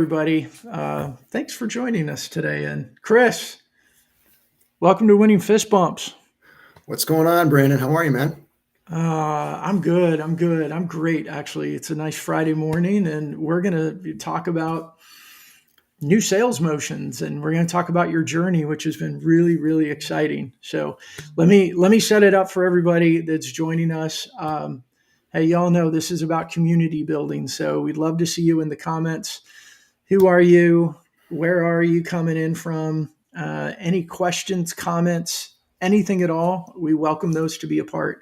Everybody. Thanks for joining us today. And Chris, welcome to Winning Fist Bumps. What's going on, Brandon? How are you, man? I'm good. I'm good. I'm great, actually. It's a nice Friday morning, and we're going to talk about new sales motions, and we're going to talk about your journey, which has been really, really exciting. So let me set it up for everybody that's joining us. Hey, y'all know this is about community building, so we'd love to see you in the comments. Who are you? Where are you coming in from? Any questions, comments, anything at all? We welcome those to be a part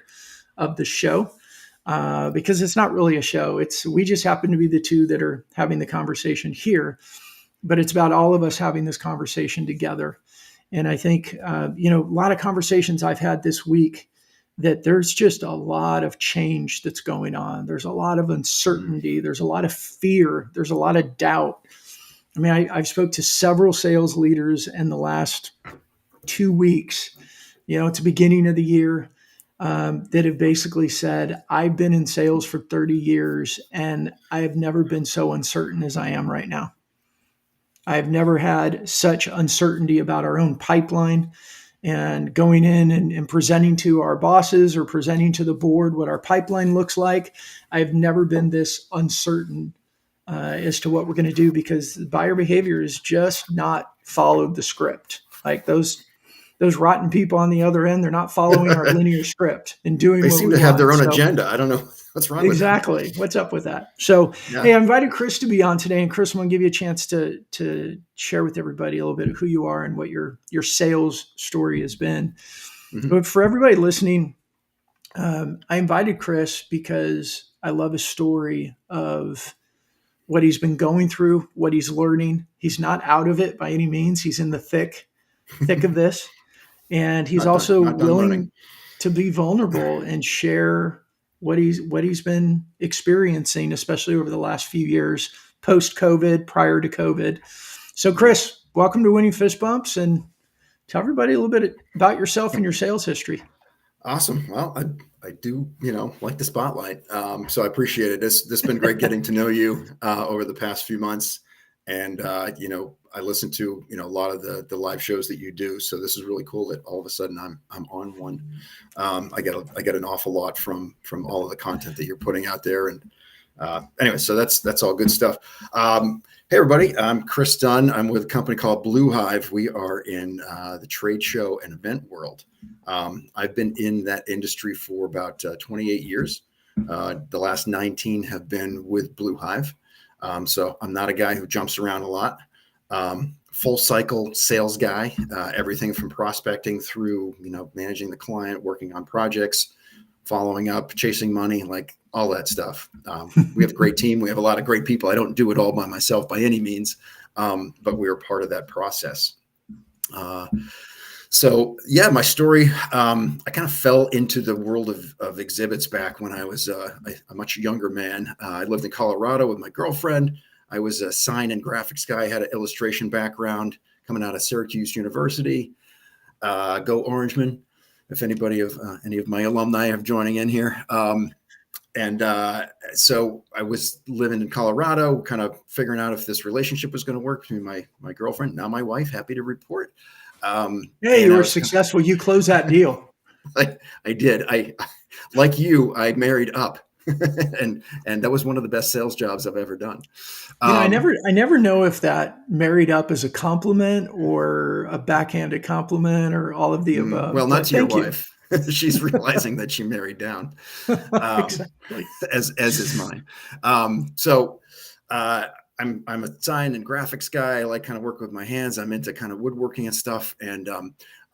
of the show because it's not really a show. It's we just happen to be the two that are having the conversation here, but it's about all of us having this conversation together. And I think a lot of conversations I've had this week that there's just a lot of change that's going on. There's a lot of uncertainty. There's a lot of fear. There's a lot of doubt. I mean, I've spoke to several sales leaders in the last 2 weeks, at the beginning of the year, that have basically said, I've been in sales for 30 years and I have never been so uncertain as I am right now. I've never had such uncertainty about our own pipeline and going in and presenting to our bosses or presenting to the board what our pipeline looks like. I've never been this uncertain as to what we're going to do because buyer behavior is just not followed the script. Like those rotten people on the other end, they're not following our linear script and doing They what seem we to have want. their own So agenda. I don't know what's wrong with them. exactly, what's up with that? So Yeah. hey, I invited Chris to be on today, and Chris, I'm going to give you a chance to share with everybody a little bit of who you are and what your sales story has been. hmm But for everybody listening, I invited Chris because I love his story of what he's been going through, what he's learning. He's not out of it by any means. He's in the thick of this, and he's Not done. also Not done learning. willing to be vulnerable and share what he's been experiencing, especially over the last few years, post COVID, prior to COVID. So, Chris, welcome to Winning Fist Bumps, and tell everybody a little bit about yourself and your sales history. Awesome. Well, I do like the spotlight. So I appreciate it. This been great getting to know you over the past few months, and I listen to a lot of the live shows that you do. So this is really cool that all of a sudden I'm on one. I get an awful lot from all of the content that you're putting out there, and anyway, so that's all good stuff. Hey, everybody, I'm Chris Dunn. I'm with a company called Blue Hive. We are in the trade show and event world. I've been in that industry for about 28 years. The last 19 have been with Blue Hive. So I'm not a guy who jumps around a lot. Full cycle sales guy, everything from prospecting through, managing the client, working on projects, following up, chasing money, like all that stuff. We have a great team. We have a lot of great people. I don't do it all by myself by any means, but we're part of that process. So yeah, my story, I kind of fell into the world of exhibits back when I was a much younger man. I lived in Colorado with my girlfriend. I was a sign and graphics guy. I had an illustration background coming out of Syracuse University. Go Orangemen, if anybody of any of my alumni are joining in here. So I was living in Colorado, kind of figuring out if this relationship was going to work between my girlfriend, now my wife, happy to report. Hey, And you I were was successful. You closed that deal. I did. Like you, I married up. and that was one of the best sales jobs I've ever done. I Um, never know if that married up is a compliment or a backhanded compliment or all of the above. well, not But to your thank you. wife. She's realizing that she married down, um, Exactly. as is mine. So I'm a sign and graphics guy. I like kind of work with my hands. I'm into kind of woodworking and stuff. And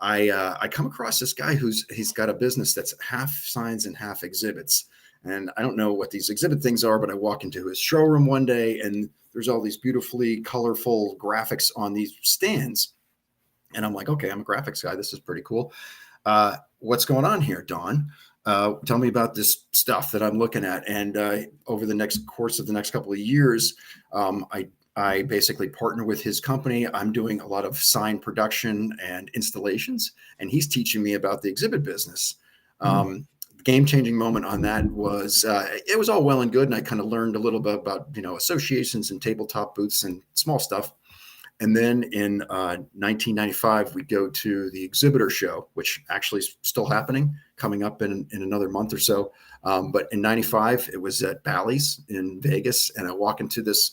I come across this guy he's got a business that's half signs and half exhibits. And I don't know what these exhibit things are, but I walk into his showroom one day and there's all these beautifully colorful graphics on these stands. And I'm like, okay, I'm a graphics guy. This is pretty cool. What's going on here, Dawn? Tell me about this stuff that I'm looking at. And over the next course of the next couple of years, I basically partner with his company. I'm doing a lot of sign production and installations, and he's teaching me about the exhibit business. Mm. game-changing moment on that was it was all well and good, and I kind of learned a little bit about associations and tabletop booths and small stuff. And then in 1995, we go to the exhibitor show, which actually is still happening, coming up in another month or so. But in 95, it was at Bally's in Vegas. And I walk into this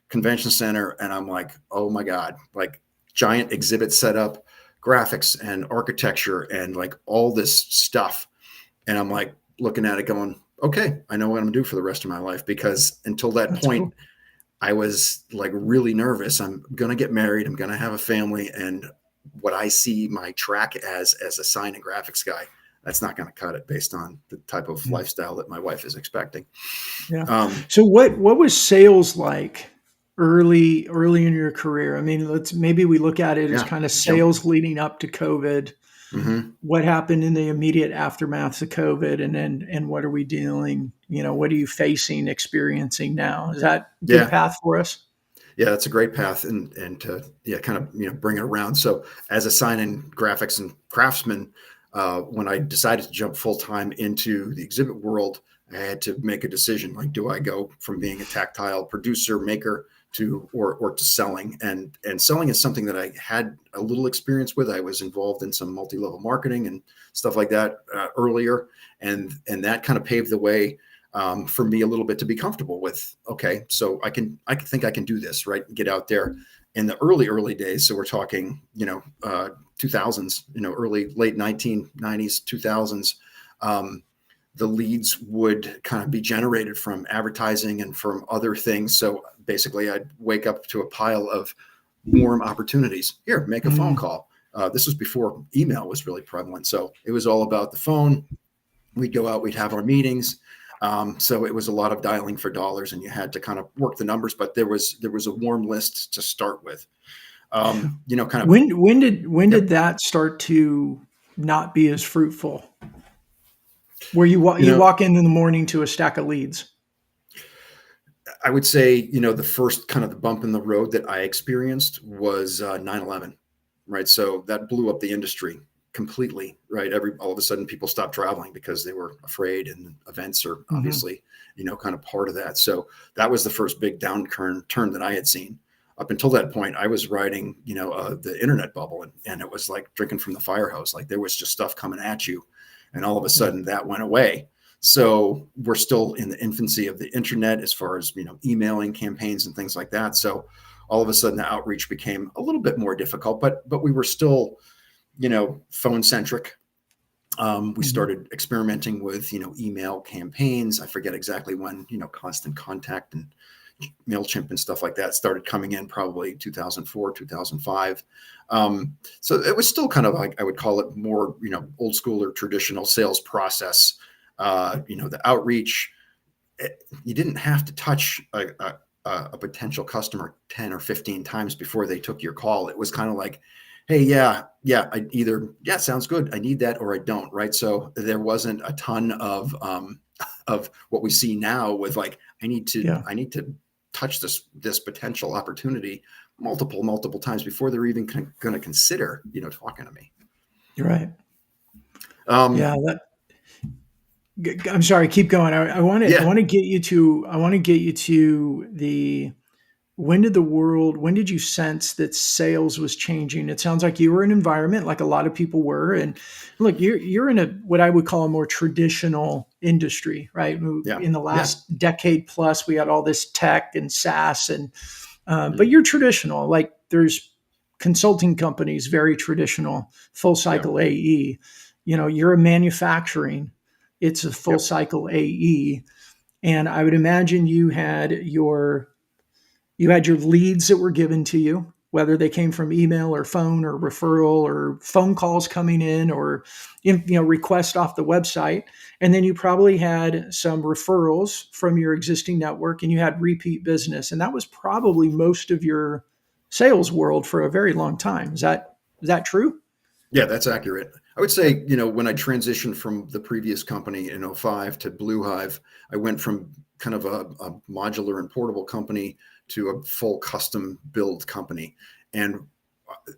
convention center and I'm like, oh my God, like giant exhibit setup, graphics and architecture and like all this stuff. And I'm like looking at it going, okay, I know what I'm gonna do for the rest of my life, because until that That's point, cool. I was like really nervous. I'm going to get married. I'm going to have a family. And what I see my track as a sign and graphics guy, that's not going to cut it based on the type of Mm. lifestyle that my wife is expecting. Yeah. Um, So what was sales like early in your career? I mean, let's maybe we look at it as yeah. kind of Yep. sales leading up to COVID. Mm-hmm. What happened in the immediate aftermath of COVID, and what are we dealing? What are you facing, experiencing now? Is that a good Yeah. path for us? Yeah. That's a great path. And to, kind of, bring it around. So as a sign in graphics and craftsman, when I decided to jump full time into the exhibit world, I had to make a decision. Like, do I go from being a tactile producer, maker or to selling? And selling is something that I had a little experience with. I was involved in some multi-level marketing and stuff like that earlier, and that kind of paved the way for me a little bit to be comfortable with. Okay, so I think I can do this, right? Get out there. In the early days, so we're talking 2000s, early late 1990s 2000s. The leads would kind of be generated from advertising and from other things. So basically, I'd wake up to a pile of warm opportunities. Here, make a phone Mm, call. This was before email was really prevalent. So it was all about the phone. We'd go out, we'd have our meetings. So it was a lot of dialing for dollars, and you had to kind of work the numbers, but there was a warm list to start with. yeah. Kind of, When did yep. that start to not be as fruitful? Where you You walk in the morning to a stack of leads. I would say, the first kind of the bump in the road that I experienced was 9/11, right? So that blew up the industry completely, right? All of a sudden people stopped traveling because they were afraid, and events are Hmm. obviously, kind of part of that. So that was the first big turn that I had seen. Up until that point, I was riding, the internet bubble, and it was like drinking from the fire hose. Like there was just stuff coming at you. And all of a Yeah. sudden that went away. So we're still in the infancy of the internet as far as emailing campaigns and things like that. So all of a sudden the outreach became a little bit more difficult, but we were still phone centric. We Hmm. started experimenting with email campaigns. I forget exactly when Constant Contact and MailChimp and stuff like that started coming in, probably 2004, 2005. So it was still kind of like, I would call it more, old school or traditional sales process. The outreach, you didn't have to touch a potential customer 10 or 15 times before they took your call. It was kind of like, hey, yeah, sounds good. I need that or I don't. Right. So there wasn't a ton of what we see now with like, Yeah. I need to touch this potential opportunity multiple times before they're even going to consider, talking to me. You're right. Um, Yeah. I'm sorry. Keep going. I yeah, want to get you to. I want to get you to the. When did you sense that sales was changing? It sounds like you were in an environment like a lot of people were. And look, you're in a what I would call a more traditional industry, right? yeah, In the yeah, last decade plus, we had all this tech and SaaS, and but mm, you're traditional. Like there's consulting companies, very traditional, full yeah, cycle AE. You're a manufacturing, it's a full yep, cycle AE. And I would imagine you had your leads that were given to you, whether they came from email or phone or referral or phone calls coming in or request off the website. And then you probably had some referrals from your existing network and you had repeat business. And that was probably most of your sales world for a very long time. Is that true? yeah. That's accurate. I would say, when I transitioned from the previous company in '05 to Blue Hive, I went from kind of a modular and portable company to a full custom build company. And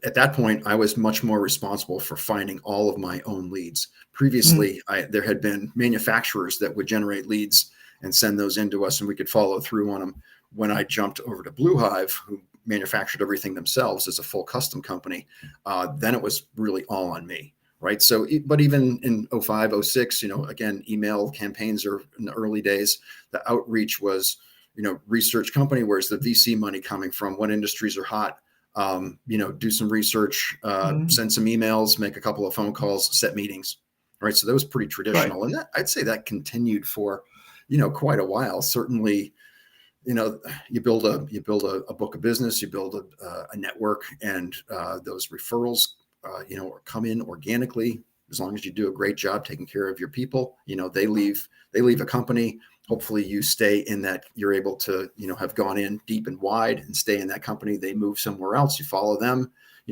at that point, I was much more responsible for finding all of my own leads. Mm, Previously, there had been manufacturers that would generate leads and send those into us, and we could follow through on them. When I jumped over to Blue Hive, who manufactured everything themselves as a full custom company, then it was really all on me. Right. So, but even in 05, 06, again, email campaigns are in the early days. The outreach was, research company. Where's the VC money coming from? What industries are hot? Do some research, mm, send some emails, make a couple of phone calls, set meetings. Right. So that was pretty right. traditional. And I'd say that continued for, quite a while. Certainly, you build a book of business, you build a network, and those referrals, come in organically. As long as you do a great job taking care of your people, they leave a company. Hopefully you stay in that, you're able to, have gone in deep and wide and stay in that company. They move somewhere else, you follow them,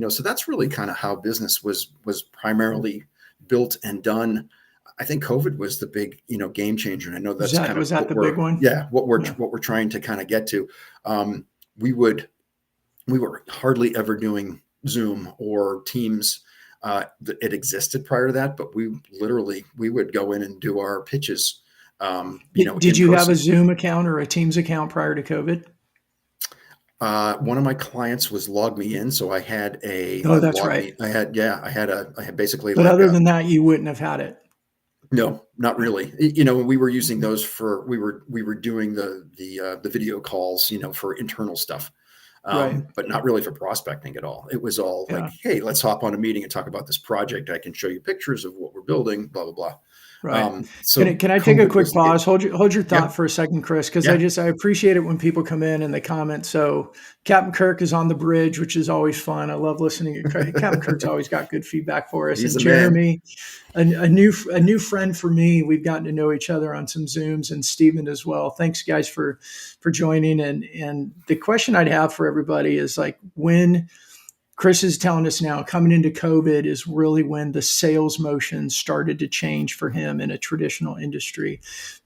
so that's really kind of how business was primarily built and done. I think COVID was the big, game changer. And I know Was that's that kind of was that what the big we're, one? yeah, what we're Yeah. what we're trying to kind of get to. Um, we would we were hardly ever doing Zoom or Teams. It existed prior to that, but we would go in and do our pitches, Did in you have a person. Zoom account or a Teams account prior to COVID? One of my clients was logged me in, so I had Oh, that's right. I had basically But like other a. than that, you wouldn't have had it. No, not Yeah. really. We were using those for we were doing the video calls, for internal stuff, Right. but not really for prospecting at all. It was all like, Yeah. hey, let's hop on a meeting and talk about this project. I can show you pictures of what we're building, blah blah blah. Right. So Can I take a COVID quick was it. pause? Hold your Yeah, thought for a second, Chris, because yeah. I appreciate it when people come in and they comment. So Captain Kirk is on the bridge, which is always fun. I love listening to Captain Kirk's always got good feedback for us. He's And the man. Jeremy, a new friend for me. We've gotten to know each other on some Zooms, and Stephen as well. Thanks, guys, for joining. And the question I'd have for everybody is like, when Chris is telling us now, coming into COVID is really when the sales motion started to change for him in a traditional industry.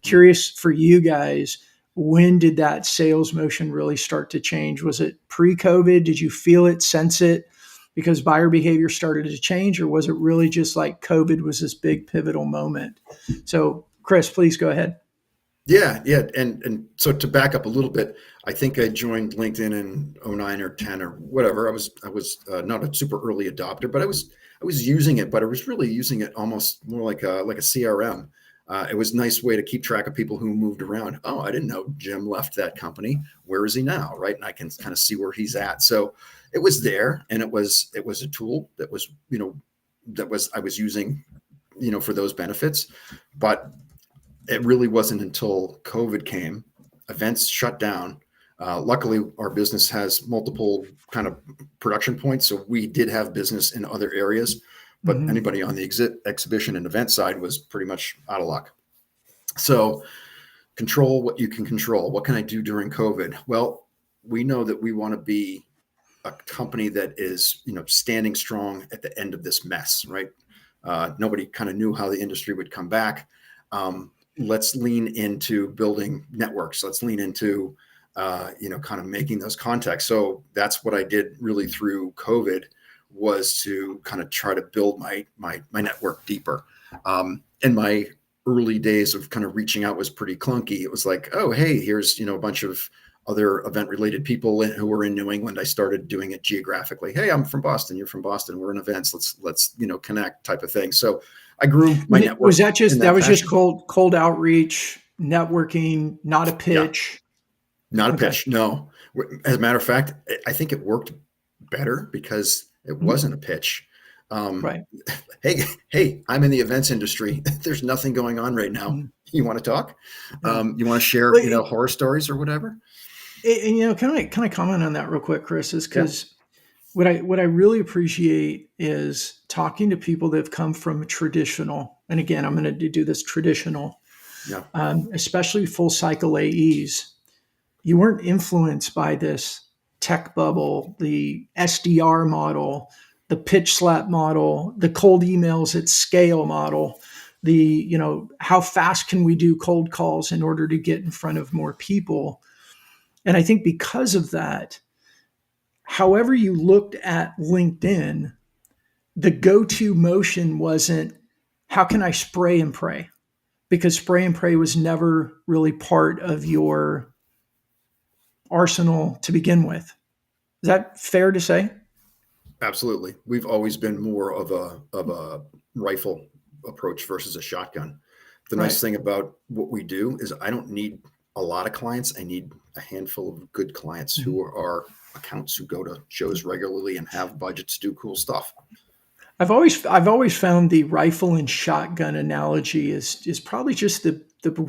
Curious for you guys, when did that sales motion really start to change? Was it pre-COVID? Did you feel it, sense it, because buyer behavior started to change, or was it really just like COVID was this big pivotal moment? So, Chris, please go ahead. Yeah, yeah, and so to back up a little bit, I think I joined LinkedIn in '09 or 10 or whatever. I was not a super early adopter, but I was using it, but I was really using it almost more like a CRM. It was a nice way to keep track of people who moved around. Oh, I didn't know Jim left that company. Where is he now? Right, and I can kind of see where he's at. So it was there, and it was a tool that was I was using for those benefits, but it really wasn't until COVID came, events shut down. Luckily, our business has multiple kind of production points, so we did have business in other areas. But Hmm. anybody on the exhibition and event side was pretty much out of luck. So control what you can control. What can I do during COVID? Well, we know that we want to be a company that is, standing strong at the end of this mess, right? Nobody kind of knew how the industry would come back. Let's lean into building networks. Let's lean into, kind of making those contacts. So that's what I did really through COVID, was to kind of try to build my network deeper. In my early days of kind of reaching out was pretty clunky. It was like, oh, hey, here's, a bunch of other event related people who were in New England. I started doing it geographically. Hey, I'm from Boston. You're from Boston. We're in events. Let's connect, type of thing. So I grew my Was network that in just that fashion. cold outreach, networking, not a Yeah, pitch? not a Okay. pitch. No. As a matter of fact, I think it worked better because it Mhm. wasn't a pitch. Um, Right. hey, I'm in the events industry. There's nothing going on right now. Mhm. You want to talk? Yeah. You want to share, Well, horror stories or whatever? and, can I comment on that real quick, Chris? Is Yeah, because what I really appreciate is talking to people that have come from traditional, and again, I'm going to do this traditional, yeah, especially full cycle AEs. You weren't influenced by this tech bubble, the SDR model, the pitch slap model, the cold emails at scale model, the, how fast can we do cold calls in order to get in front of more people? And I think because of that, however you looked at LinkedIn, the go-to motion wasn't how can I spray and pray? Because spray and pray was never really part of your arsenal to begin with. Is that fair to say? Absolutely. We've always been more of a rifle approach versus a shotgun. The Right. nice thing about what we do is I don't need a lot of clients. I need a handful of good clients Mhm. who are accounts who go to shows regularly and have budgets to do cool stuff. I've always found the rifle and shotgun analogy is probably just the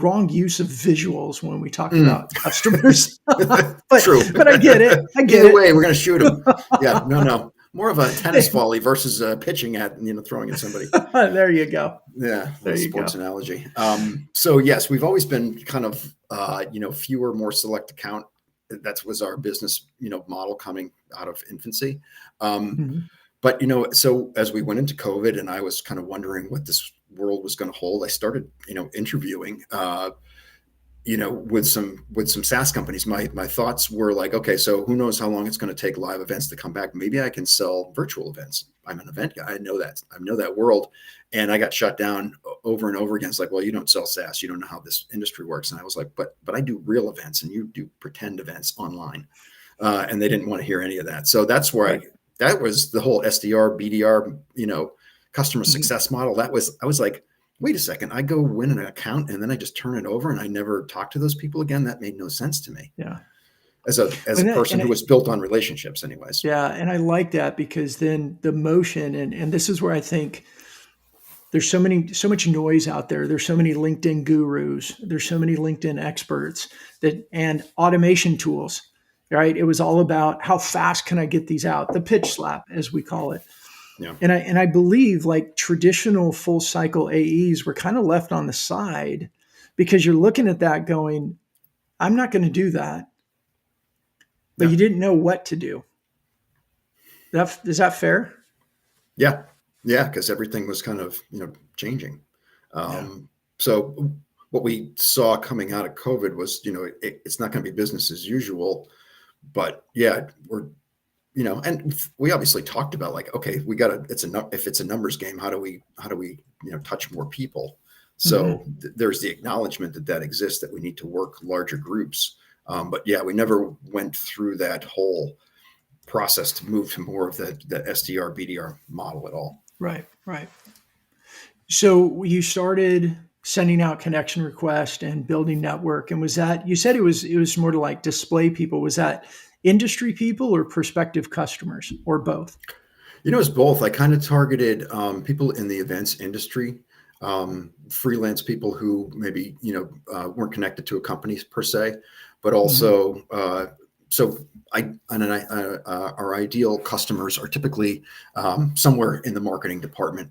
wrong use of visuals when we talk Mm. about customers. but True. but I get it. I get Either it. way, we're going to shoot them. Yeah, no. More of a tennis volley versus pitching at, throwing at somebody. There you go. Yeah, a There little you sports go. analogy. So yes, we've always been kind of fewer, more select account. That was our business model coming out of infancy. Mhm. But so as we went into COVID, and I was kind of wondering what this world was going to hold, I started interviewing. With some SaaS companies, my thoughts were like, okay, so who knows how long it's going to take live events to come back? Maybe I can sell virtual events. I'm an event guy. I know that world, and I got shut down over and over again. It's like, well, you don't sell SaaS. You don't know how this industry works. And I was like, but I do real events, and you do pretend events online. And they didn't want to hear any of that. So that's where Right. that was the whole SDR, BDR, customer Mhm. success model. I was like, wait a second, I go win an account and then I just turn it over and I never talk to those people again. That made no sense to me Yeah. as a And that, person and who I, was built on relationships anyways. yeah, and I like that because then the motion and this is where I think there's so much noise out there. There's so many LinkedIn gurus. There's so many LinkedIn experts that and automation tools. Right? It was all about how fast can I get these out? The pitch slap, as we call it. Yeah. And I believe like traditional full cycle AEs were kind of left on the side because you're looking at that going, I'm not going to do that, but Yeah. you didn't know what to do. Is that fair? Yeah. Yeah. Cause everything was kind of, changing. Yeah. So what we saw coming out of COVID was, it's not going to be business as usual, but yeah, and we obviously talked about like, okay, if it's a numbers game, how do we, touch more people? So Hmm. there's the acknowledgement that exists, that we need to work larger groups. But yeah, we never went through that whole process to move to more of the SDR, BDR model at all. Right. Right. So you started sending out connection requests and building network. And was that you said it was more to like display people? Was that industry people or prospective customers or both? It's both. I kind of targeted people in the events industry, freelance people who maybe weren't connected to a company per se, but Hmm. also so our ideal customers are typically somewhere in the marketing department.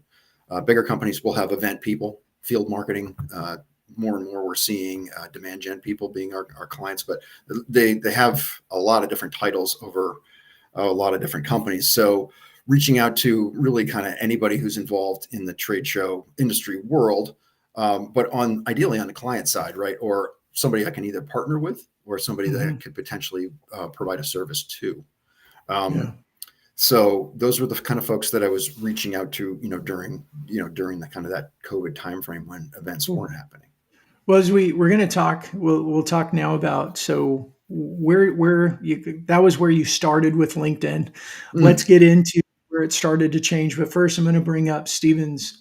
Bigger companies will have event people, field marketing. More and more, we're seeing demand gen people being our clients, but they have a lot of different titles over a lot of different companies. So reaching out to really kind of anybody who's involved in the trade show industry world, but ideally on the client side, right? Or somebody I can either partner with or somebody that I Hmm. could potentially provide a service to. Yeah. Um, so those were the kind of folks that I was reaching out to, during the kind of that COVID timeframe when events Cool. weren't happening. Well, as we're going to talk, we'll talk now about so where you that was where you started with LinkedIn. Let's Mm, get into where it started to change. But first, I'm going to bring up Stephen's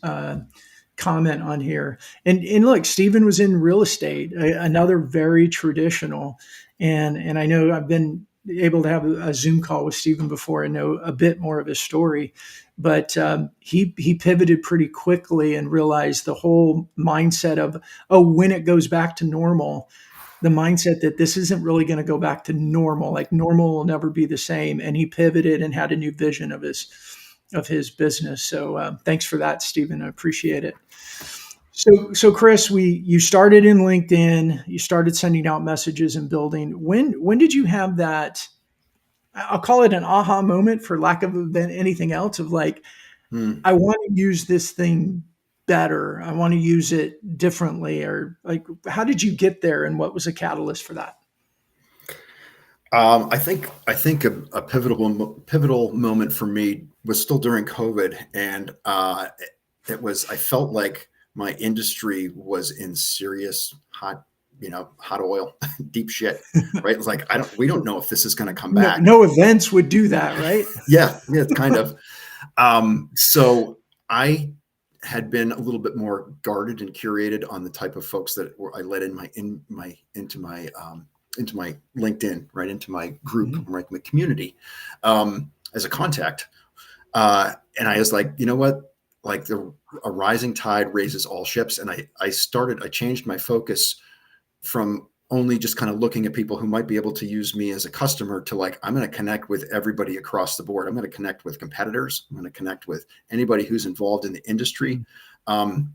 comment on here. And look, Stephen was in real estate, another very traditional. And I know I've been able to have a Zoom call with Stephen before and know a bit more of his story. But he pivoted pretty quickly and realized the whole mindset of, oh, when it goes back to normal, the mindset that this isn't really going to go back to normal. Like normal will never be the same. And he pivoted and had a new vision of his business. So thanks for that, Stephen. I appreciate it. So Chris, you started in LinkedIn. You started sending out messages and building. When did you have that? I'll call it an aha moment, for lack of anything else. Of like, mm. I want to use this thing better. I want to use it differently. Or like, how did you get there, and what was a catalyst for that? I think a pivotal moment for me was still during COVID, and it was I felt like my industry was in serious hot oil, deep shit. Right? It's like we don't know if this is going to come No, back. no events would do that, right? Yeah, yeah, it's kind of. So I had been a little bit more guarded and curated on the type of folks that I let into my LinkedIn, right into my group, Mhm. right, my community, as a contact. And I was like, you know what? Like a rising tide raises all ships. And I changed my focus from only just kind of looking at people who might be able to use me as a customer to like, I'm going to connect with everybody across the board. I'm going to connect with competitors. I'm going to connect with anybody who's involved in the industry. Um,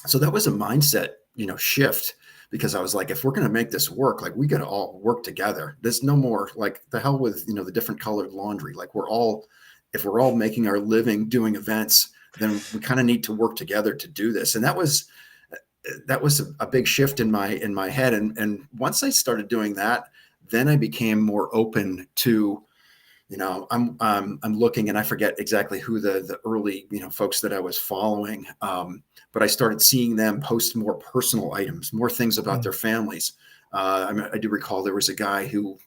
so that was a mindset, shift, because I was like, if we're going to make this work, like we got to all work together. There's no more like the hell with, the different colored laundry. Like if we're all making our living doing events, then we kind of need to work together to do this. And that was a big shift in my head. And once I started doing that, then I became more open to, I'm looking, and I forget exactly who the early folks that I was following, but I started seeing them post more personal items, more things about their families. I do recall there was a guy who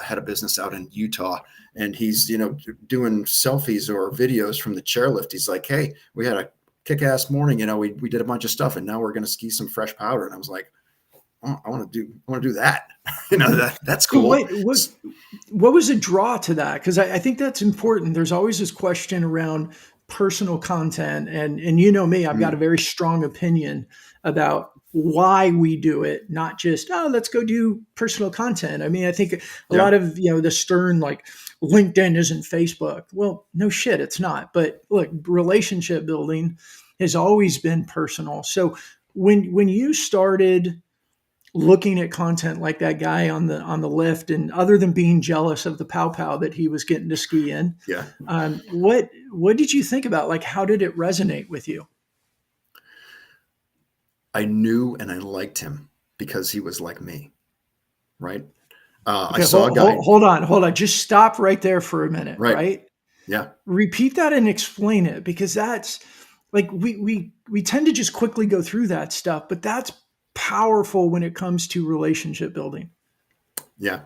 had a business out in Utah, and he's doing selfies or videos from the chairlift. He's like, "Hey, we had a kick-ass morning. We did a bunch of stuff, and now we're going to ski some fresh powder." And I was like, oh, I want to do that. That's So cool. what was the draw to that? Because I think that's important. There's always this question around personal content, and me, I've got a Mm, very strong opinion about why we do it, not just let's go do personal content. I mean, I think a yeah, lot of the stern like LinkedIn isn't Facebook. Well, no shit, it's not. But look, relationship building has always been personal. So when you started looking at content like that guy on the lift, and other than being jealous of the pow pow that he was getting to ski in, yeah. what did you think about, like, how did it resonate with you? I knew and I liked him because he was like me, right? I Okay, saw a guy, hold on, just stop right there for a minute, right? right? Yeah, Repeat that and explain it, because that's like we tend to just quickly go through that stuff, but that's powerful when it comes to relationship building. yeah.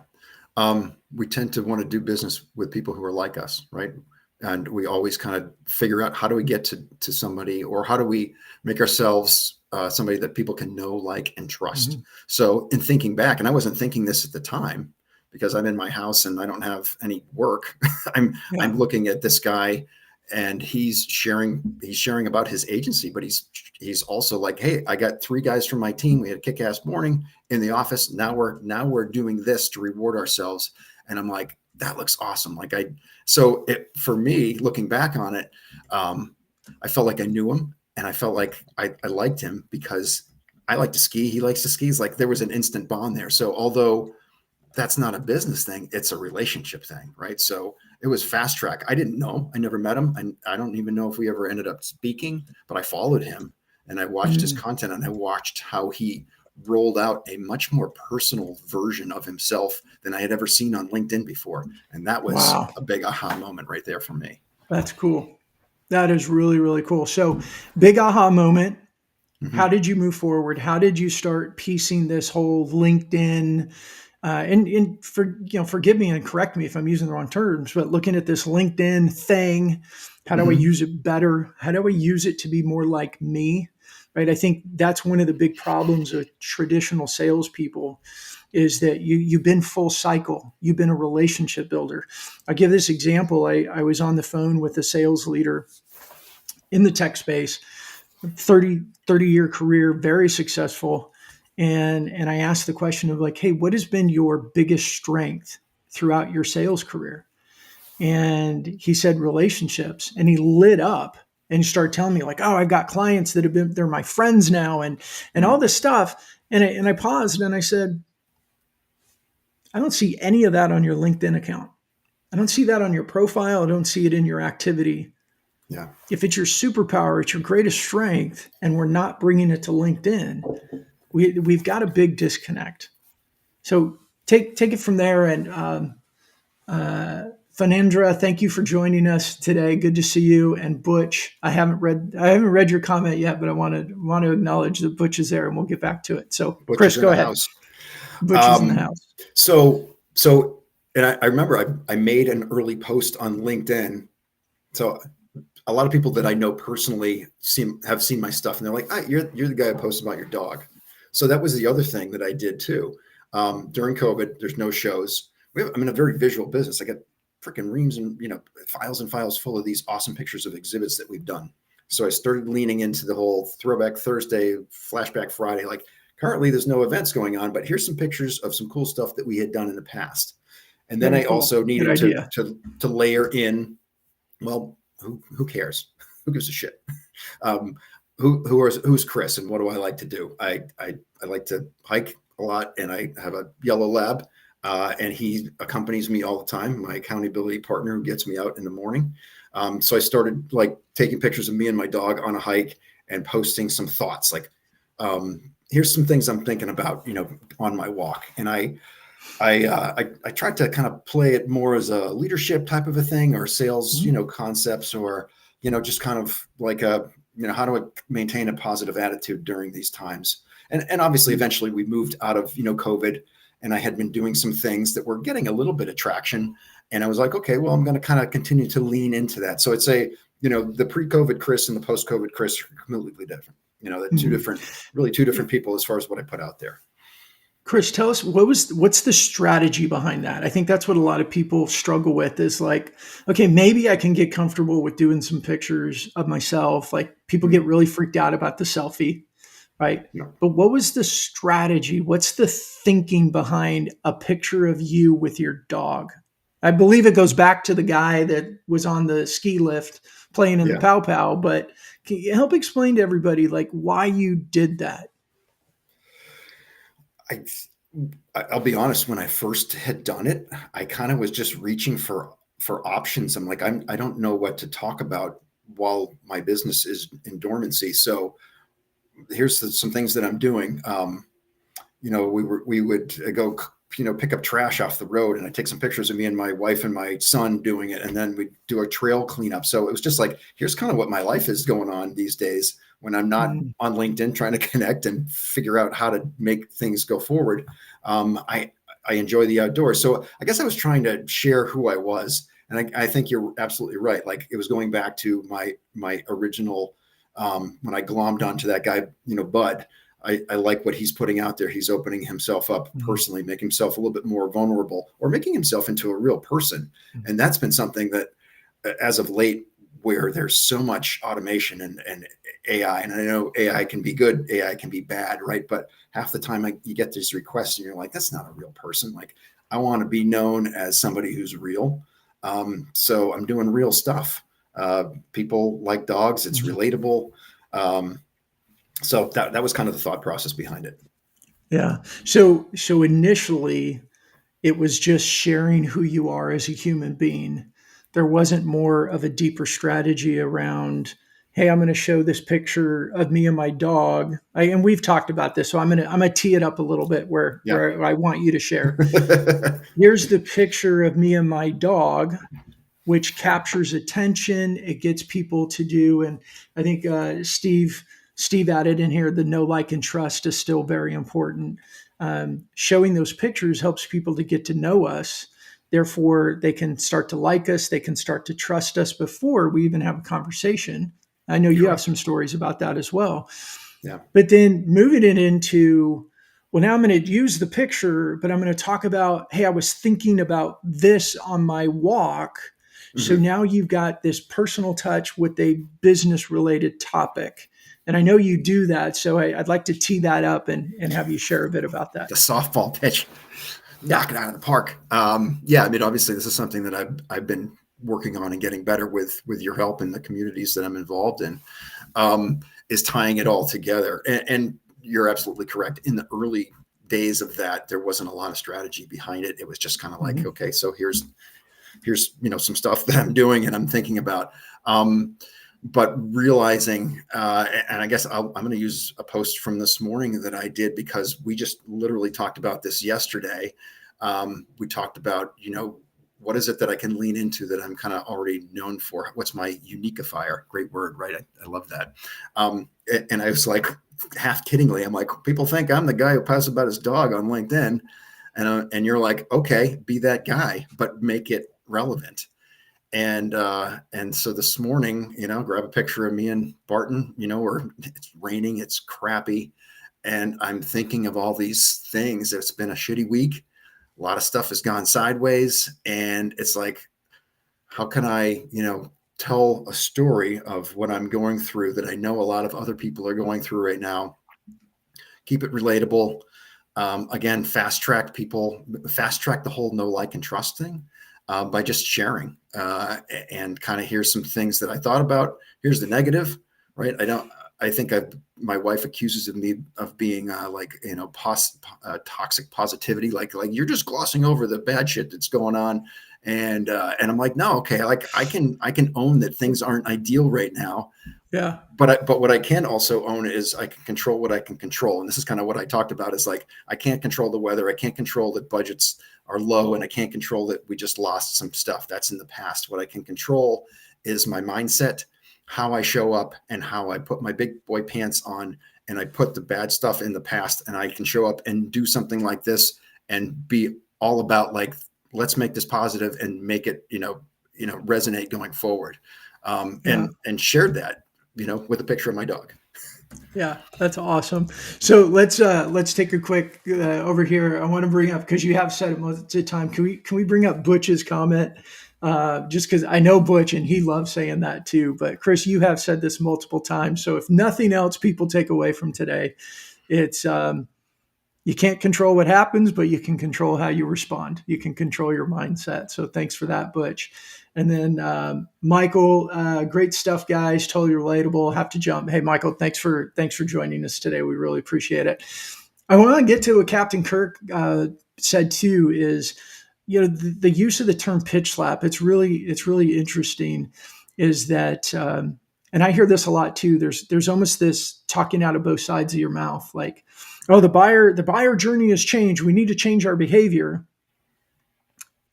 We tend to want to do business with people who are like us, right? And we always kind of figure out how do we get to somebody, or how do we make ourselves somebody that people can know, like, and trust. Mhm. So in thinking back, and I wasn't thinking this at the time because I'm in my house and I don't have any work. I'm Yeah. I'm looking at this guy, and he's sharing about his agency, but he's also like, hey, I got 3 guys from my team. We had a kick-ass morning in the office. Now we're doing this to reward ourselves. And I'm like, that looks awesome. For me, looking back on it, I felt like I knew him, and I felt like I liked him because I like to ski. He likes to ski. It's like there was an instant bond there. So although that's not a business thing, it's a relationship thing, right? So it was fast track. I didn't know. I never met him. And I don't even know if we ever ended up speaking, but I followed him and I watched his Mm. content, and I watched how he rolled out a much more personal version of himself than I had ever seen on LinkedIn before. And that was Wow, a big aha moment right there for me. that's cool. That is really, really cool. So, big aha moment. How Mhm. did you move forward? How did you start piecing this whole LinkedIn? And forgive me and correct me if I'm using the wrong terms, but looking at this LinkedIn thing, how do I Mhm. use it better? How do I use it to be more like me? Right. I think that's one of the big problems with traditional salespeople is that you've been full cycle. You've been a relationship builder. I'll give this example. I was on the phone with a sales leader in the tech space, 30-year career, very successful. And I asked the question of, like, hey, what has been your biggest strength throughout your sales career? And he said relationships, and he lit up and started telling me, like, oh, I've got clients that have been, they're my friends now, and all Mhm. this stuff. And I paused and I said, I don't see any of that on your LinkedIn account. I don't see that on your profile. I don't see it in your activity. Yeah. If it's your superpower, it's your greatest strength, and we're not bringing it to LinkedIn, we've got a big disconnect. So take it from there. And Fanendra, thank you for joining us today. Good to see you. And Butch, I haven't read your comment yet, but I want to acknowledge that Butch is there, and we'll get back to it. So, Butch Chris, is in go the ahead. house. Butch is in the house. So, and I remember I made an early post on LinkedIn. So a lot of people that I know personally have seen my stuff, and they're like, you're the guy who posted about your dog. So that was the other thing that I did too. During COVID, there's no shows. I'm in a very visual business. I got freaking reams and files and files full of these awesome pictures of exhibits that we've done. So I started leaning into the whole Throwback Thursday, Flashback Friday. Like currently, there's no events going on, but here's some pictures of some cool stuff that we had done in the past. And then Very I cool. also Good needed idea. to layer in, well, who cares? Who gives a shit? Who's Chris, and what do I like to do? I like to hike a lot, and I have a yellow lab, and he accompanies me all the time. My accountability partner who gets me out in the morning. So I started like taking pictures of me and my dog on a hike and posting some thoughts. Like, here's some things I'm thinking about, on my walk, and I tried to kind of play it more as a leadership type of a thing, or sales, concepts, or, just kind of like how do I maintain a positive attitude during these times? And obviously, eventually we moved out of, COVID, and I had been doing some things that were getting a little bit of traction. And I was like, okay, well, I'm going to kind of continue to lean into that. So I'd say, the pre-COVID Chris and the post-COVID Chris are completely different. The two different people as far as what I put out there. Chris, tell us what's the strategy behind that? I think that's what a lot of people struggle with is like, okay, maybe I can get comfortable with doing some pictures of myself. Like people get really freaked out about the selfie, right? No. But what was the strategy? What's the thinking behind a picture of you with your dog? I believe it goes back to the guy that was on the ski lift playing in the pow pow, but can you help explain to everybody like why you did that? I'll be honest, when I first had done it, I kind of was just reaching for options. I'm like, I don't know what to talk about while my business is in dormancy. So here's some things that I'm doing. We would go, pick up trash off the road, and I take some pictures of me and my wife and my son doing it. And then we do a trail cleanup. So it was just like, here's kind of what my life is going on these days when I'm not on LinkedIn trying to connect and figure out how to make things go forward. I enjoy the outdoors. So I guess I was trying to share who I was. And I think you're absolutely right. Like it was going back to my original, when I glommed onto that guy, Bud. I like what he's putting out there. He's opening himself up personally, making himself a little bit more vulnerable, or making himself into a real person. And that's been something that as of late, where there's so much automation and AI, and I know AI can be good, AI can be bad, right? But half the time you get these requests and you're like, that's not a real person. Like I want to be known as somebody who's real. So I'm doing real stuff. People like dogs. It's relatable. So that was kind of the thought process behind it. Yeah. So initially it was just sharing who you are as a human being. There wasn't more of a deeper strategy around, hey, I'm going to show this picture of me and my dog. And we've talked about this, so I'm going to tee it up a little bit where I want you to share. Here's the picture of me and my dog, which captures attention. It gets people to do, and I think Steve added in here, the know, like, and trust is still very important. Showing those pictures helps people to get to know us. Therefore, they can start to like us. They can start to trust us before we even have a conversation. I know you have some stories about that as well. Yeah. But then moving it into, well, now I'm going to use the picture, but I'm going to talk about, hey, I was thinking about this on my walk. So now you've got this personal touch with a business related topic. And I know you do that. So I'd like to tee that up and have you share a bit about that. The softball pitch, knock it out of the park. Yeah, I mean, obviously this is something that I've been working on and getting better with your help in the communities that I'm involved in, is tying it all together. And you're absolutely correct. In the early days of that, there wasn't a lot of strategy behind it. It was just kind of like, okay, so here's some stuff that I'm doing and I'm thinking about. But realizing, and I guess I'm going to use a post from this morning that I did because we just literally talked about this yesterday. We talked about, what is it that I can lean into that I'm kind of already known for? What's my uniqueifier? Great word, right? I love that. And I was like, half kiddingly, I'm like, people think I'm the guy who posts about his dog on LinkedIn. And you're like, okay, be that guy, but make it relevant. And so this morning, grab a picture of me and Barton, where it's raining, it's crappy. And I'm thinking of all these things. It's been a shitty week. A lot of stuff has gone sideways. And it's like, how can I, tell a story of what I'm going through that I know a lot of other people are going through right now? Keep it relatable. Again, fast track the whole know, like, and trust thing by just sharing and kind of here's some things that I thought about. Here's the negative, right? I think my wife accuses me of being toxic positivity, like you're just glossing over the bad shit that's going on. And I'm like, no, okay, like I can own that things aren't ideal right now. Yeah. But what I can also own is I can control what I can control. And this is kind of what I talked about, is like, I can't control the weather. I can't control that budgets are low, and I can't control that we just lost some stuff. That's in the past. What I can control is my mindset, how I show up, and how I put my big boy pants on, and I put the bad stuff in the past, and I can show up and do something like this and be all about, like, let's make this positive and make it, resonate going forward. Yeah. And shared that, with a picture of my dog. Yeah, that's awesome. So let's take a quick over here. I want to bring up, because you have said it most of the time. Can we bring up Butch's comment? Just because I know Butch and he loves saying that too. But Chris, you have said this multiple times. So if nothing else, people take away from today, it's you can't control what happens, but you can control how you respond. You can control your mindset. So thanks for that, Butch. And then Michael, great stuff, guys. Totally relatable. Have to jump. Hey, Michael, thanks for joining us today. We really appreciate it. I want to get to what Captain Kirk said too. Is the use of the term pitch slap. It's really interesting. Is that and I hear this a lot too. There's almost this talking out of both sides of your mouth, like, oh, the buyer journey has changed. We need to change our behavior.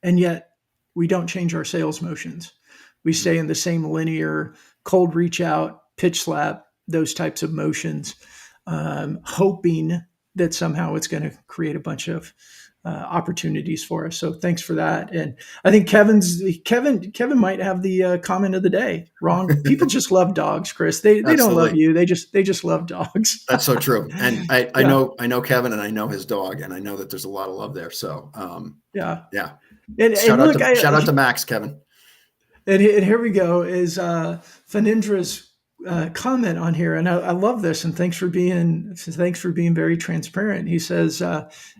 And yet we don't change our sales motions. We stay in the same linear cold reach out, pitch slap, those types of motions, hoping that somehow it's going to create a bunch of opportunities for us. So thanks for that. And I think Kevin might have the comment of the day. Wrong. People just love dogs, Chris. They don't love you. They just love dogs. That's so true. And I Yeah. know Kevin, and I know his dog, and I know that there's a lot of love there. So Yeah. yeah. And look, Shout out to Max, Kevin. and here we go is Fanindra's comment on here, and I love this. And thanks for being very transparent. He says,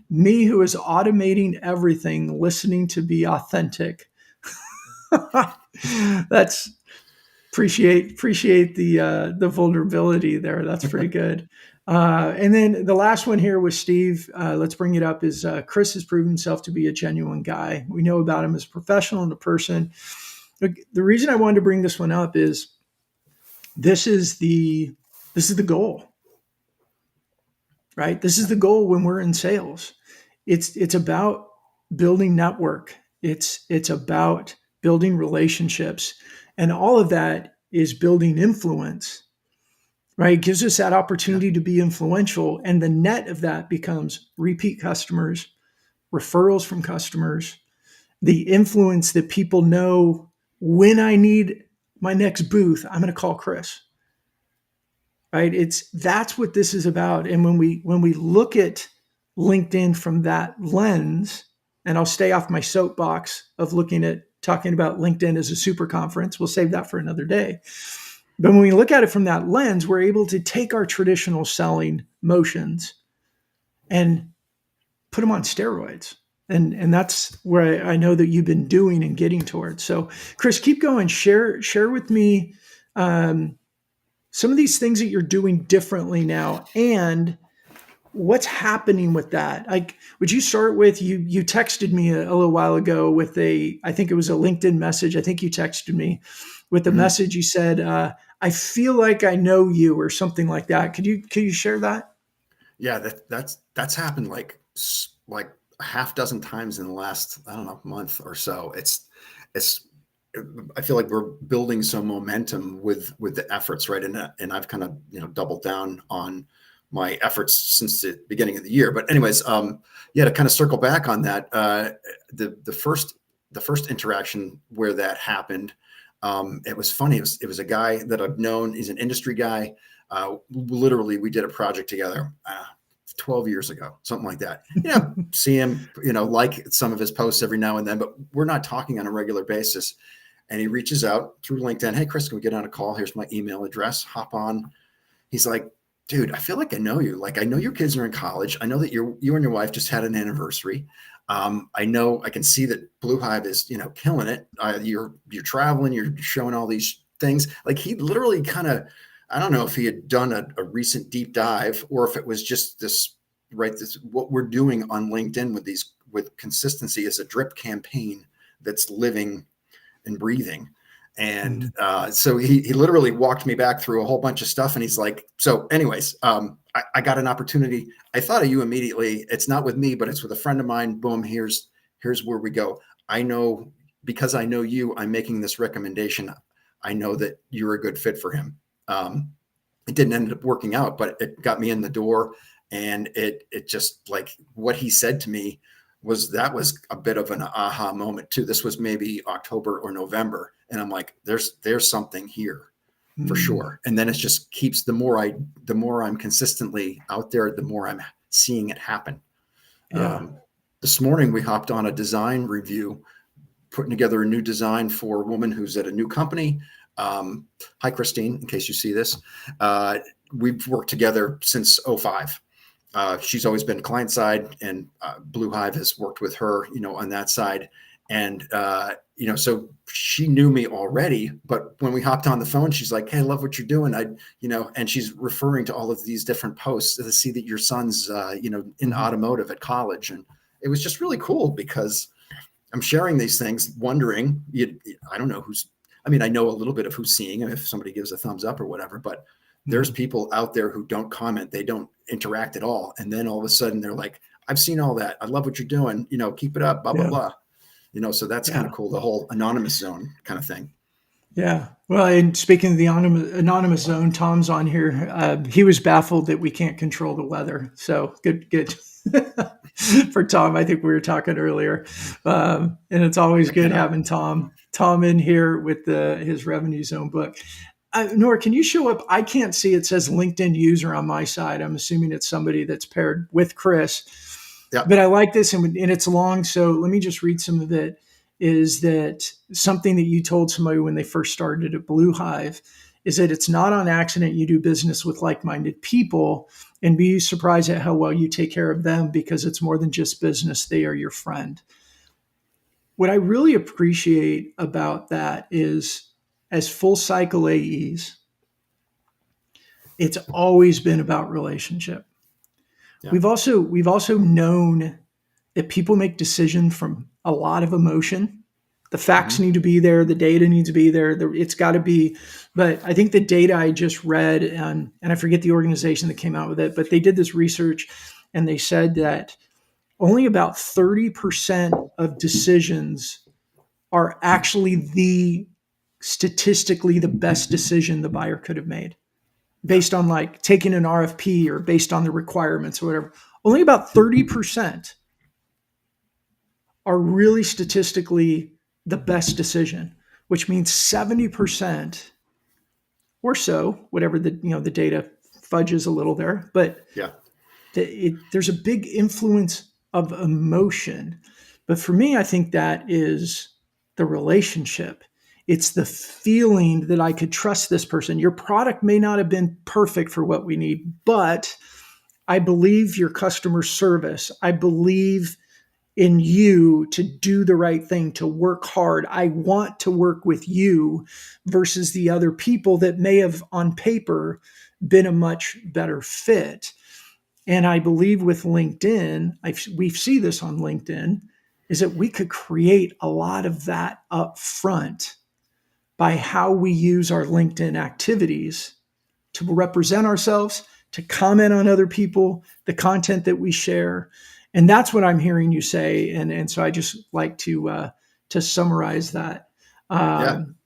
"Me who is automating everything, listening to be authentic." That's appreciate the vulnerability there. That's pretty good. And then the last one here was Steve. Let's bring it up. Is Chris has proven himself to be a genuine guy. We know about him as a professional and a person. The reason I wanted to bring this one up is this is the goal, right? This is the goal when we're in sales. It's about building network. It's about building relationships, and all of that is building influence, right? It gives us that opportunity to be influential, and the net of that becomes repeat customers, referrals from customers, the influence that people know when I need my next booth, I'm going to call Chris. Right? That's what this is about. And when we look at LinkedIn from that lens, and I'll stay off my soapbox of talking about LinkedIn as a super conference. We'll save that for another day. But when we look at it from that lens, we're able to take our traditional selling motions and put them on steroids. And that's where I know that you've been doing and getting towards. So, Chris, keep going. Share with me some of these things that you're doing differently now, and what's happening with that. Like, would you start with you texted me a little while ago with I think it was a LinkedIn message. I think you texted me with a message. You said, "I feel like I know you," or something like that. Could you share that? Yeah, that's happened like a half dozen times in the last, I don't know, month or so. It's I feel like we're building some momentum with the efforts, right? And I've kind of, doubled down on my efforts since the beginning of the year. But anyways, yeah, to kind of circle back on that, the first interaction where that happened, it was funny. It was a guy that I've known. He's an industry guy. Literally, we did a project together 12 years ago, something like that. See him, like some of his posts every now and then, but we're not talking on a regular basis. And he reaches out through LinkedIn. Hey, Chris, can we get on a call? Here's my email address. Hop on. He's like, dude, I feel like I know you. Like, I know your kids are in college. I know that you and your wife just had an anniversary. I know I can see that Blue Hive is, killing it. You're traveling, you're showing all these things. Like, he literally kind of, I don't know if he had done a recent deep dive or if it was just this, right? This, what we're doing on LinkedIn with consistency is a drip campaign that's living and breathing. And so he literally walked me back through a whole bunch of stuff. And he's like, so anyways, I got an opportunity. I thought of you immediately. It's not with me, but it's with a friend of mine. Boom. Here's where we go. I know, because I know you, I'm making this recommendation. I know that you're a good fit for him. It didn't end up working out, but it got me in the door. And it just, like, what he said to me was a bit of an aha moment too. This was maybe October or November. And I'm like, there's something here for sure. And then it just keeps, the more I'm consistently out there, the more I'm seeing it happen. Yeah. This morning we hopped on a design review, putting together a new design for a woman who's at a new company. Hi, Christine, in case you see this. We've worked together since 2005. She's always been client side, and Blue Hive has worked with her, on that side. And, so she knew me already, but when we hopped on the phone, she's like, hey, I love what you're doing. And she's referring to all of these different posts to see that your son's, in automotive at college. And it was just really cool because I'm sharing these things, wondering, I don't know I know a little bit of who's seeing them, if somebody gives a thumbs up or whatever, but there's people out there who don't comment. They don't interact at all. And then all of a sudden they're like, I've seen all that. I love what you're doing. Keep it up, blah, blah, blah. So that's kind of cool. The whole anonymous zone kind of thing. Yeah. Well, and speaking of the anonymous zone, Tom's on here. He was baffled that we can't control the weather. So good. For Tom, I think we were talking earlier. And it's always good having Tom in here with his revenue zone book. Nora, can you show up? I can't see, it says LinkedIn user on my side. I'm assuming it's somebody that's paired with Chris. Yeah. But I like this, and it's long. So let me just read some of it. Is that something that you told somebody when they first started at Blue Hive? Is that it's not on accident you do business with like-minded people, and be surprised at how well you take care of them, because it's more than just business. They are your friend. What I really appreciate about that is, as full cycle AEs, it's always been about relationship. Yeah. We've also known that people make decisions from a lot of emotion. The facts need to be there. The data needs to be there. It's got to be. But I think the data I just read, and I forget the organization that came out with it, but they did this research, and they said that only about 30% of decisions are actually statistically the best decision the buyer could have made, based on like taking an RFP or based on the requirements or whatever. Only about 30% are really statistically the best decision, which means 70% or so, whatever the data fudges a little there, but yeah, there's a big influence of emotion. But for me, I think that is the relationship. It's the feeling that I could trust this person. Your product may not have been perfect for what we need, but I believe your customer service. I believe in you to do the right thing, to work hard. I want to work with you versus the other people that may have on paper been a much better fit. And I believe with LinkedIn, we see this on LinkedIn, is that we could create a lot of that up front by how we use our LinkedIn activities to represent ourselves, to comment on other people, the content that we share. And that's what I'm hearing you say. And so I just like to summarize that. Yeah. Um,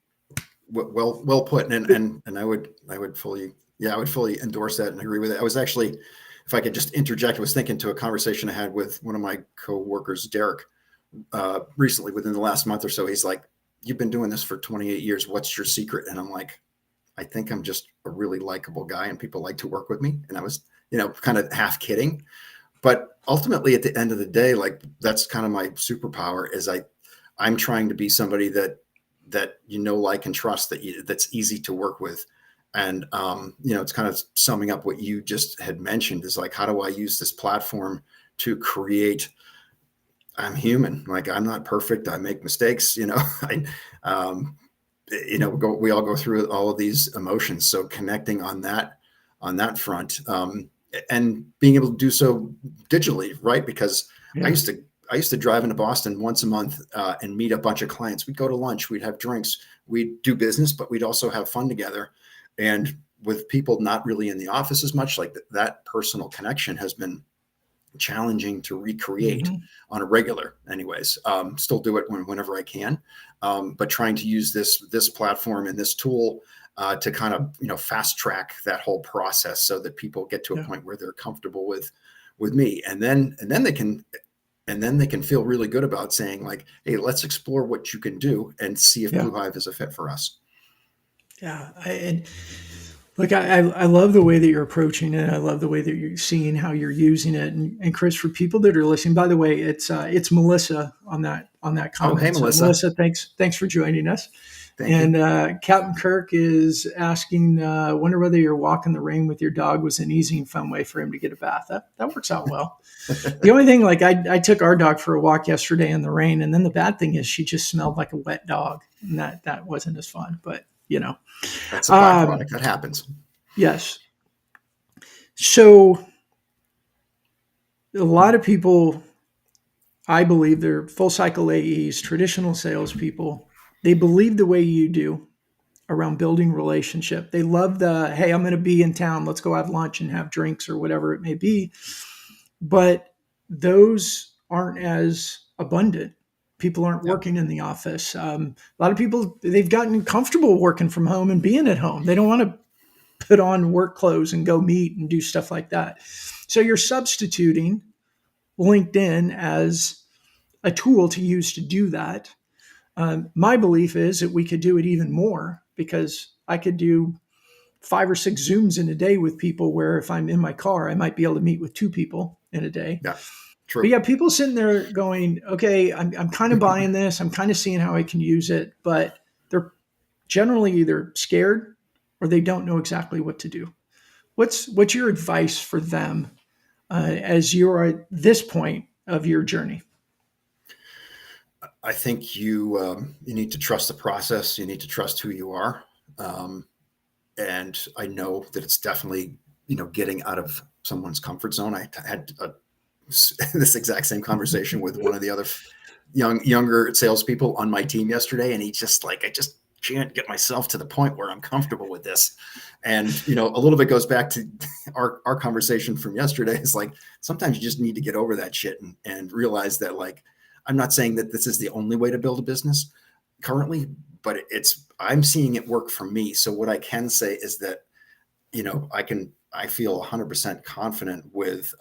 Well put. And I would fully, yeah, I would fully endorse that and agree with it. I was actually, if I could just interject, I was thinking to a conversation I had with one of my coworkers, Derek, recently within the last month or so. He's like, "You've been doing this for 28 years. What's your secret?" And I'm like, "I think I'm just a really likable guy and people like to work with me." And I was, kind of half kidding, but ultimately at the end of the day, like that's kind of my superpower is I'm trying to be somebody that like and trust, that's easy to work with. And it's kind of summing up what you just had mentioned is like, how do I use this platform to create? I'm human. Like I'm not perfect. I make mistakes. I um, we all go through all of these emotions. So connecting on that front, and being able to do so digitally, right? Because I yeah. used to I used to drive into Boston once a month, and meet a bunch of clients. We'd go to lunch, we'd have drinks, we'd do business, but we'd also have fun together. And with people not really in the office as much, like that personal connection has been challenging to recreate Hmm. on a regular. Anyways, still do it whenever I can, but trying to use this platform and this tool, to kind of fast track that whole process so that people get to a Yeah. point where they're comfortable with me, and then they can feel really good about saying like, hey, let's explore what you can do and see if Yeah. Blue Hive is a fit for us. Yeah. And look, I love the way that you're approaching it. I love the way that you're seeing how you're using it. And Chris, for people that are listening, by the way, it's Melissa on that Oh, hey, comment. So Melissa. Melissa, thanks for joining us. Thank And you. Captain Kirk is asking, wonder whether your walk in the rain with your dog was an easy and fun way for him to get a bath. That works out well. The only thing, like I took our dog for a walk yesterday in the rain, and then the bad thing is she just smelled like a wet dog, and that wasn't as fun. But That's a um, byproduct that happens. yes. So a lot of people, I believe, they're full cycle AEs, traditional salespeople. They believe the way you do around building relationship. They love the, hey, I'm going to be in town. Let's go have lunch and have drinks or whatever it may be. But those aren't as abundant. People aren't Yeah. working in the office. A lot of people, they've gotten comfortable working from home and being at home. They don't want to put on work clothes and go meet and do stuff like that. So you're substituting LinkedIn as a tool to use to do that. My belief is that we could do it even more because I could do 5 or 6 Zooms in a day with people where if I'm in my car, I might be able to meet with 2 people in a day. Yeah. But True. yeah, people sitting there going, okay, I'm kind of buying this. I'm kind of seeing how I can use it, but they're generally either scared or they don't know exactly what to do. What's your advice for them as you're at this point of your journey? I think you need to trust the process. You need to trust who you are, um, and I know that it's definitely getting out of someone's comfort zone. I had this exact same conversation with one of the other younger salespeople on my team yesterday, and he just like, I just can't get myself to the point where I'm comfortable with this. And a little bit goes back to our conversation from yesterday. Is like sometimes you just need to get over that shit and realize that, like, I'm not saying that this is the only way to build a business currently, but I'm seeing it work for me. So what I can say is that I feel 100% confident with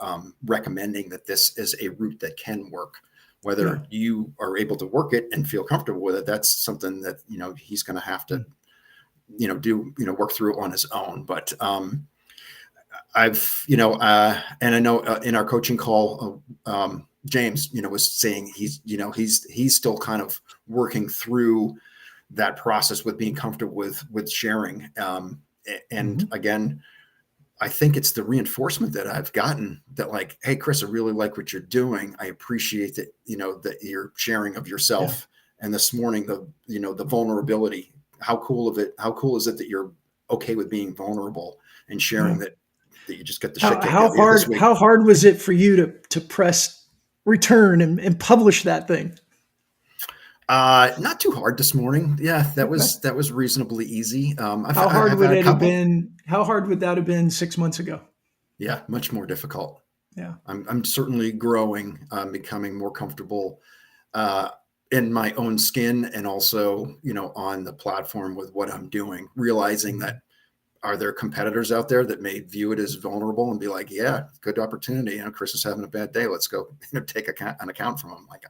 recommending that this is a route that can work. Yeah. Whether you are able to work it and feel comfortable with it, that's something that he's going to have to do work through on his own. But and I know in our coaching call, James was saying he's still kind of working through that process with being comfortable with sharing. And Mm-hmm. again, I think it's the reinforcement that I've gotten that, like, hey, Chris, I really like what you're doing. I appreciate that, that you're sharing of Yeah. yourself. And this morning, the vulnerability, how cool is it that you're okay with being vulnerable and Yeah. sharing that you just got the How shit kicked how out of you this hard week? how hard was it for you to press return and publish that thing? Not too hard this morning. Yeah, that Okay. was reasonably easy. I've, How hard I've would had a it have couple. been? How hard would that have been 6 months ago? Yeah, much more difficult. Yeah. I'm certainly growing, becoming more comfortable uh, in my own skin, and also, on the platform with what I'm doing, realizing that, are there competitors out there that may view it as vulnerable and be like, yeah, good opportunity. Chris is having a bad day. Let's go take an account from him. Like,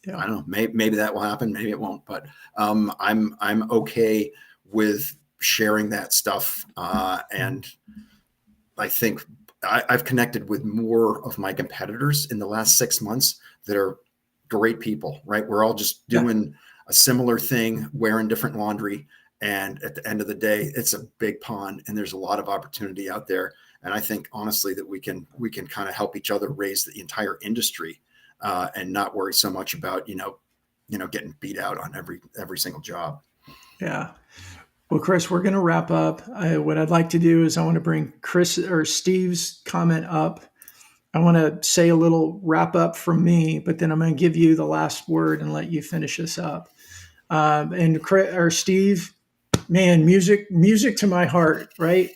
Yeah. I don't know, maybe that will happen. Maybe it won't, but I'm okay with sharing that stuff. And I think I've connected with more of my competitors in the last 6 months that are great people, right? We're all just Yeah. doing a similar thing, wearing different laundry. And at the end of the day, it's a big pond, and there's a lot of opportunity out there. And I think honestly that we can kind of help each other raise the entire industry, and not worry so much about, getting beat out on every single job. Yeah. Well, Chris, we're going to wrap up. What I'd like to do is I want to bring Chris or Steve's comment up. I want to say a little wrap up from me, but then I'm going to give you the last word and let you finish this up. And Chris, or Steve, man, music to my heart, right?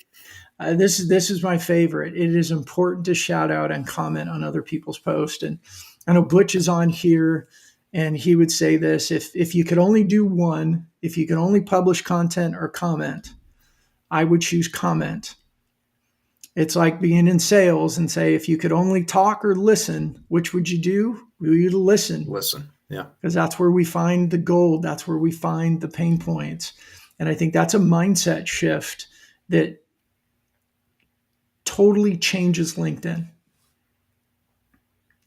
This is my favorite. It is important to shout out and comment on other people's posts. And I know Butch is on here, and he would say this: if you could only do one, if you could only publish content or comment, I would choose comment. It's like being in sales and say, if you could only talk or listen, which would you do? You'd listen, Listen, yeah, because that's where we find the gold. That's where we find the pain points. And I think that's a mindset shift that totally changes LinkedIn.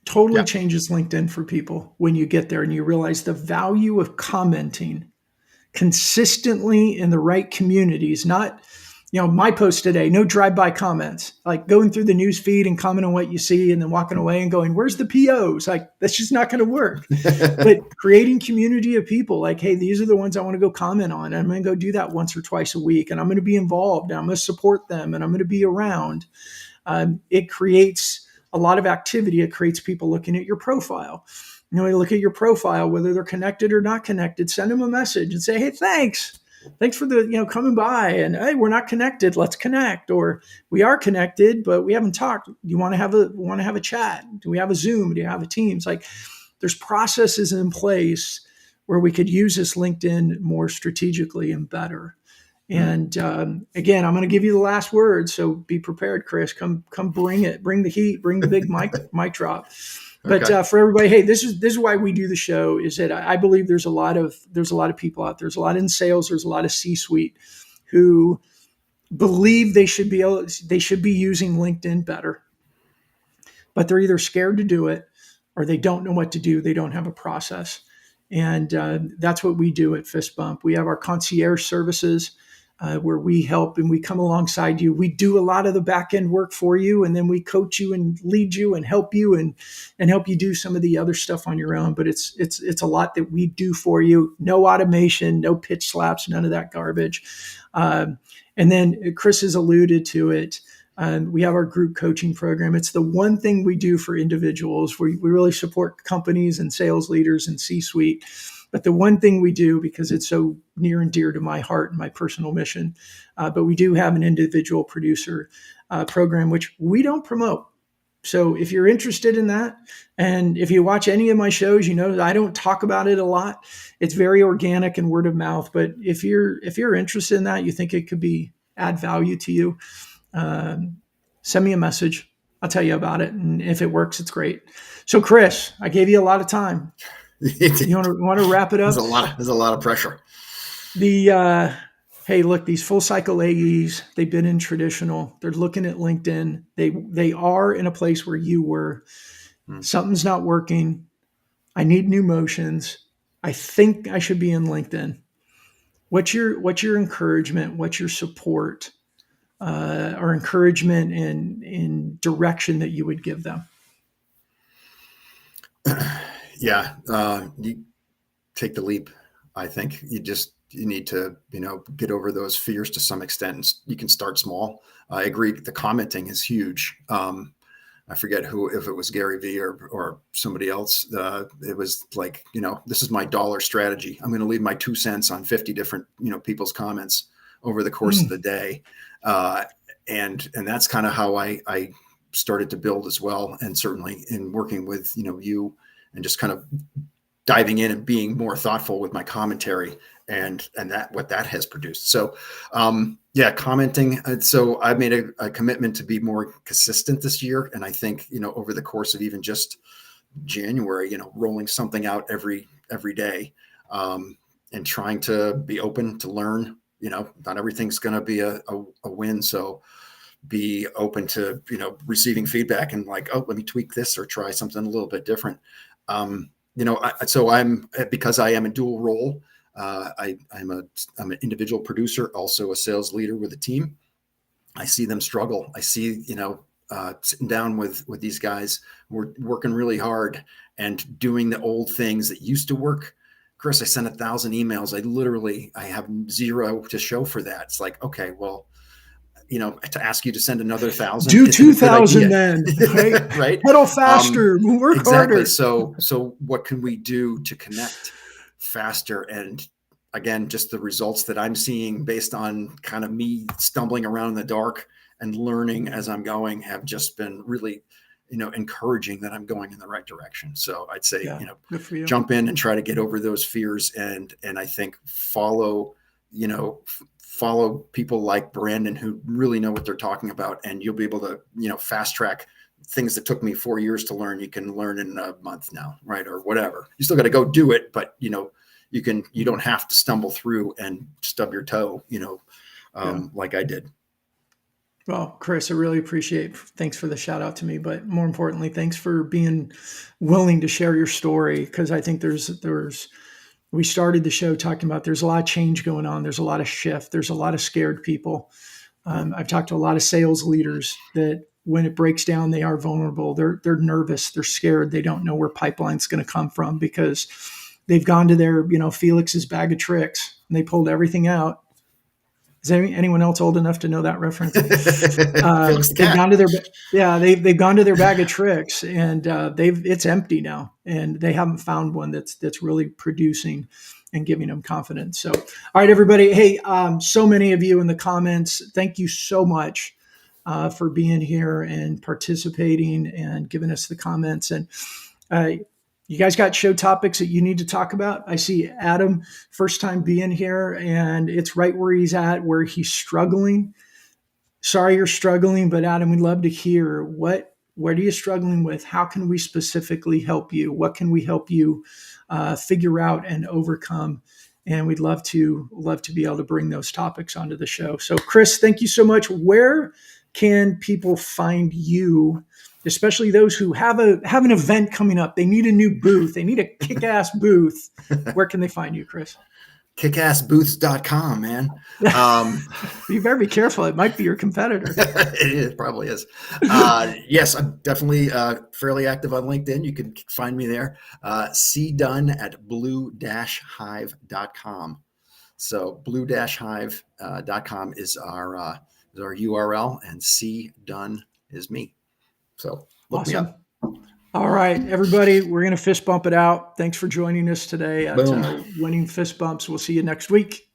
Totally yeah, changes LinkedIn for people when you get there and you realize the value of commenting consistently in the right communities, not, my post today, no drive-by comments, like going through the news feed and commenting on what you see and then walking away and going, where's the POs? Like, that's just not going to work. But creating community of people like, hey, these are the ones I want to go comment on. And I'm going to go do that once or twice a week. And I'm going to be involved. And I'm going to support them. And I'm going to be around. It creates a lot of activity. It creates people looking at your profile. You look at your profile, whether they're connected or not connected, send them a message and say, hey, thanks for the, coming by, and hey, we're not connected, let's connect. Or we are connected, but we haven't talked. Do you want to have a chat? Do we have a Zoom? Do you have a Teams? Like, there's processes in place where we could use this LinkedIn more strategically and better. And again, I'm going to give you the last word, so be prepared, Chris. Come, bring it, bring the heat, bring the big mic drop. But okay, for everybody, hey, this is why we do the show. Is that I believe there's a lot of people out there. There's a lot in sales. There's a lot of C-suite who believe they should be using LinkedIn better, but they're either scared to do it or they don't know what to do. They don't have a process. And that's what we do at Fist Bump. We have our concierge services where we help and we come alongside you. We do a lot of the back end work for you, and then we coach you and lead you and help you and help you do some of the other stuff on your own. But it's a lot that we do for you. No automation, no pitch slaps, none of that garbage. And then Chris has alluded to it. We have our group coaching program. It's the one thing we do for individuals. We really support companies and sales leaders and C-suite. But the one thing we do, because it's so near and dear to my heart and my personal mission, but we do have an individual producer program, which we don't promote. So if you're interested in that, and if you watch any of my shows, I don't talk about it a lot. It's very organic and word of mouth. But if you're interested in that, you think it could add value to you, send me a message. I'll tell you about it. And if it works, it's great. So Chris, I gave you a lot of time. You want to wrap it up? There's a lot of pressure. Hey, look, these full cycle AEs, they've been in traditional. They're looking at LinkedIn. They are in a place where you were. Something's not working. I need new motions. I think I should be in LinkedIn. What's your encouragement? What's your support or encouragement in direction that you would give them? Yeah, you take the leap. I think you need to, get over those fears to some extent. You can start small. I agree. The commenting is huge. I forget if it was Gary Vee or somebody else. It was like, this is my dollar strategy. I'm going to leave my 2 cents on 50 different, people's comments over the course of the day. And that's kind of how I started to build as well. And certainly in working with, you and just kind of diving in and being more thoughtful with my commentary and that what that has produced. So yeah, commenting. So I've made a commitment to be more consistent this year. And I think, over the course of even just January, rolling something out every day, and trying to be open to learn. Not everything's going to be a win. So be open to, receiving feedback and like, oh, let me tweak this or try something a little bit different. So I'm, because I am a dual role. I'm an individual producer, also a sales leader with a team. I see them struggle. I see, sitting down with these guys, we're working really hard and doing the old things that used to work. Chris, I sent 1,000 emails. I have 0 to show for that. It's like, okay, well, to ask you to send another 1,000, do 2,000 then, right? Right. Pedal faster, work exactly. harder. So what can we do to connect faster? And again, just the results that I'm seeing based on kind of me stumbling around in the dark and learning as I'm going have just been really, encouraging that I'm going in the right direction. So I'd say, good for you. Jump in and try to get over those fears. And I think follow people like Brandon who really know what they're talking about. And you'll be able to, fast track things that took me 4 years to learn. You can learn in a month now, right? Or whatever. You still got to go do it, but you don't have to stumble through and stub your toe, like I did. Well, Chris, I really appreciate. Thanks for the shout out to me, but more importantly, thanks for being willing to share your story. Because I think we started the show talking about there's a lot of change going on. There's a lot of shift. There's a lot of scared people. I've talked to a lot of sales leaders that when it breaks down, they are vulnerable. They're nervous. They're scared. They don't know where pipeline's going to come from because they've gone to their, Felix's bag of tricks and they pulled everything out. Is anyone else old enough to know that reference? They've gone to they've gone to their bag of tricks and it's empty now and they haven't found one that's really producing and giving them confidence. So, all right, everybody. Hey, so many of you in the comments, thank you so much for being here and participating and giving us the comments. And you guys got show topics that you need to talk about? I see Adam, first time being here, and it's right where he's at, where he's struggling. Sorry you're struggling, but Adam, we'd love to hear what are you struggling with? How can we specifically help you? What can we help you figure out and overcome? And we'd love to be able to bring those topics onto the show. So, Chris, thank you so much. Where can people find you? Especially those who have an event coming up. They need a new booth. They need a kick-ass booth. Where can they find you, Chris? Kickassbooths.com, man. You better be careful. It might be your competitor. It probably is. Yes, I'm definitely fairly active on LinkedIn. You can find me there. cdunn@blue-hive.com. So blue-hive.com is our URL, and CDunn is me. So look awesome. Me up. All right, everybody, we're going to fist bump it out. Thanks for joining us today at Winning Fist Bumps. We'll see you next week.